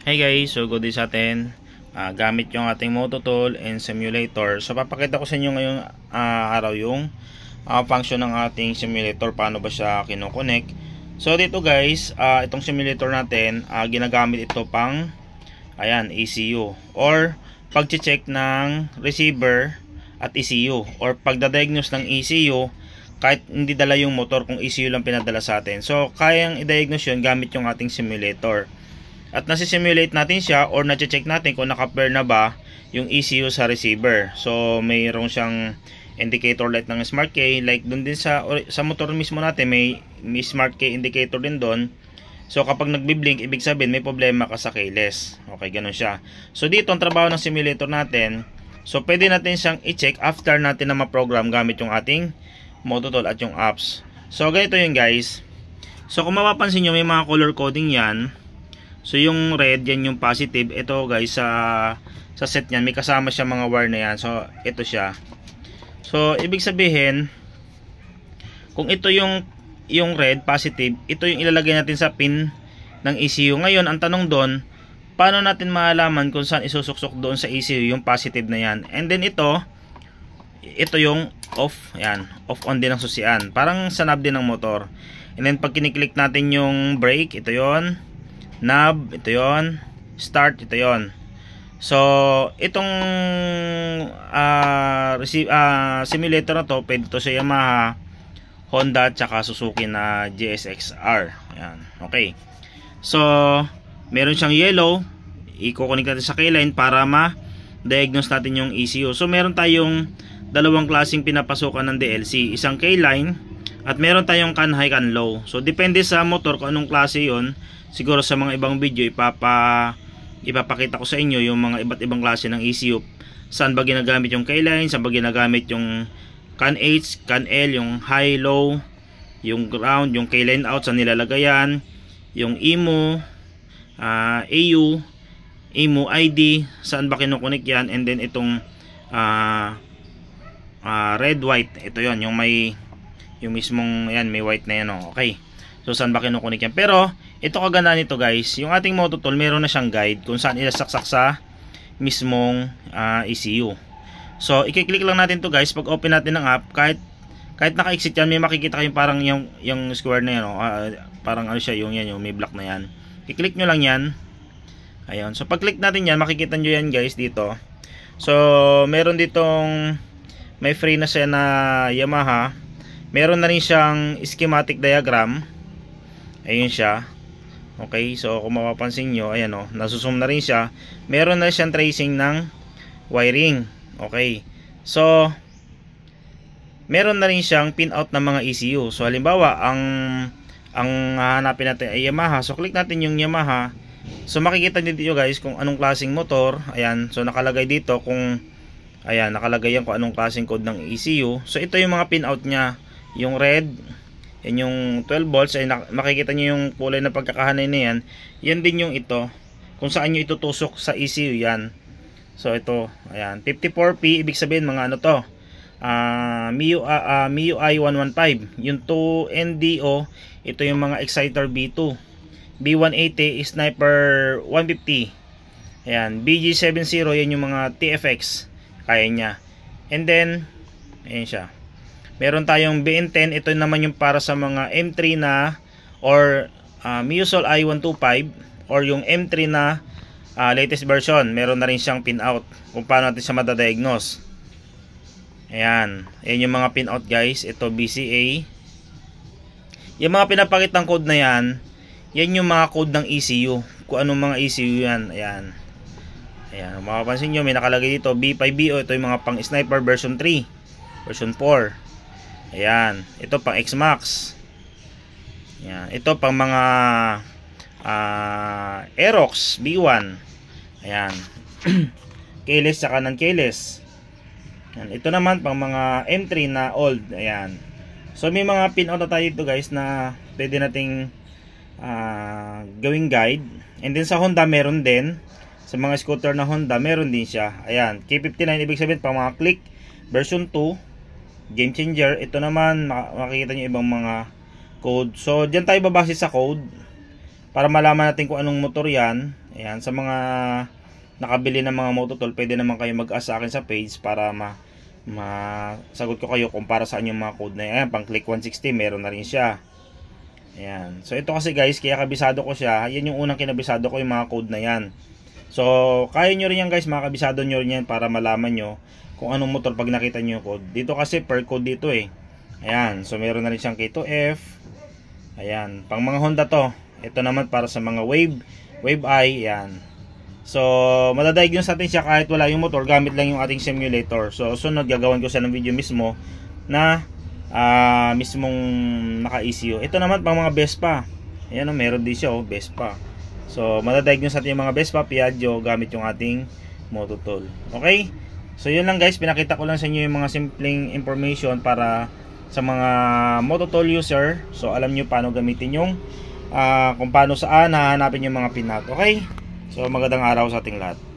Hey guys, so good day sa atin. Gamit yung ating Mototool and simulator. So papakita ko sa inyo ngayong araw yung function ng ating simulator, paano ba siya kinoconnect. So dito guys, itong simulator natin, ginagamit ito pang ECU or pag-check ng receiver at ECU or pagda-diagnose ng ECU kahit hindi dala yung motor, kung ECU lang pinadala sa atin. So kayang i-diagnose yun gamit yung ating simulator. At nasi-simulate natin siya or na-check natin kung naka-pair na ba yung ECU sa receiver. So mayroon siyang indicator light ng Smart Key, like dun din sa motor mismo natin may Smart Key indicator din doon. So kapag nagbi-blink, ibig sabihin may problema ka sa keyless. Okay, ganun siya. So dito ang trabaho ng simulator natin, so pwede natin siyang i-check after natin na ma-program gamit yung ating Mototool at yung apps. So ganito yun guys. So kung mapapansin nyo, may mga color coding yan. So yung red, yan yung positive. Ito guys, sa set niyan may kasama siya mga wire na yan. So ito siya. So ibig sabihin, kung ito yung red, positive, ito yung ilalagay natin sa pin ng ECU. Ngayon, ang tanong doon, paano natin maalaman kung saan isusuksok doon sa ECU yung positive na yan? And then ito yung off. Yan, off on din ng susian. Parang sa knob din ng motor. And then pag kiniklik natin yung brake, ito yon, knob, ito yon, start, ito yon. So itong simulator na to, pwede to sa Yamaha, Honda, tsaka Suzuki na GSX-R. Ayan, okay. So meron siyang yellow, i-connect natin sa keyline para ma-diagnose natin yung ECU. So meron tayong dalawang klaseng pinapasukan ng DLC, isang keyline at meron tayong can high, can low. So depende sa motor kung anong klase yon. Siguro sa mga ibang video ipapakita ko sa inyo yung mga iba't ibang klase ng ECU, saan ba ginagamit yung keyline, saan ba ginagamit yung can H, can L, yung high, low, yung ground, yung keyline out, saan nilalagayan, yung EMU, AU, EMU ID, saan ba kinukunik yan, and then itong red, white, ito yon, yung may yung mismong yan, may white na yan, okay. So saan ba kinukunik yan? Pero ito kaganda nito guys, yung ating Mototool meron na siyang guide kung saan ilasaksak sa mismong ECU. So i-click lang natin to guys. Pag open natin ng app, kahit naka-exit yan, may makikita kayong parang yung square na yan, parang ano siya, yung yan, yung may block na yan. I-click nyo lang yan. Ayun. So pag click natin yan, makikita nyo yan guys dito. So meron ditong may free na siya na Yamaha. Meron na rin siyang schematic diagram. Ayun siya. Okay, so kung mapapansin nyo, ayan nasuzoom na rin siya. Meron na siyang tracing ng wiring. Okay, so meron na rin siyang pin out ng mga ECU. So halimbawa, ang hahanapin natin ay Yamaha. So click natin yung Yamaha. So makikita nyo dito guys kung anong klaseng motor. Ayan, so nakalagay dito kung nakalagay yan kung anong klaseng code ng ECU. So ito yung mga pin out niya. Yung red, yan yung 12 volts, ay makikita nyo yung kulay na pagkakahanay na yan. Yan din yung ito, kung saan nyo itutusok sa ECU yan. So ito, ayan, 54P, ibig sabihin mga ano to, MIUI 115. Yung 2NDO, ito yung mga exciter B2. B180 sniper 150. Ayan, BG70, yan yung mga TFX, kaya niya. And then ayan siya. Meron tayong BN10, ito naman yung para sa mga M3 na or Musol i125 or yung M3 na latest version. Meron na rin siyang pin out kung paano natin siya madadiagnose. Ayan, ayan yung mga pin out guys. Ito BCA. Yung mga pinapakitang code na yan, yan yung mga code ng ECU, kung anong mga ECU yan. Ayan, ayan, mapapansin nyo may nakalagay dito B5BO. Ito yung mga pang sniper version 3, version 4. Ayan, ito pang X-Max. Ayan, ito pang mga Aerox B1. Ayan. Keyless saka non-keyless. Ayan, ito naman pang mga M3 na old. Ayan. So may mga pin out na tayo dito guys na pwede nating gawing guide. And then sa Honda meron din. Sa mga scooter na Honda meron din siya. Ayan, K59 ibig sabihin pang mga click version 2. Game changer. Ito naman makikita nyo ibang mga code. So dyan tayo babase sa code para malaman natin kung anong motor yan. Ayan, sa mga nakabili ng mga Mototool, pwede naman kayo mag-ask sa akin sa page para masagot ko kayo kung para saan yung mga code na yan. Ayan, pang click 160 meron na rin siya. Ayan. So ito kasi guys, kaya kabisado ko siya. Yan yung unang kinabisado ko, yung mga code na yan. So kaya nyo rin yan guys, mga kabisado nyo rin yan para malaman nyo kung anong motor pag nakita nyo yung code. Dito kasi per code dito eh. Ayan. So meron na rin siyang K2F. Ayan. Pang mga Honda to. Ito naman para sa mga Wave I. Ayan. So madadiagnose natin siya kahit wala yung motor, gamit lang yung ating simulator. So sunod gagawin ko siya ng video mismo na mismong naka-ECU. Ito naman pang mga Vespa. Ayan o, meron din siya o, Vespa. So madadiagnose natin yung mga Vespa, Piaggio gamit yung ating Mototool. Okay? So yun lang guys, pinakita ko lang sa inyo yung mga simpleng information para sa mga Mototool user. So alam nyo paano gamitin yung kung paano saan hahanapin yung mga pin nut. Okay? So magandang araw sa ating lahat.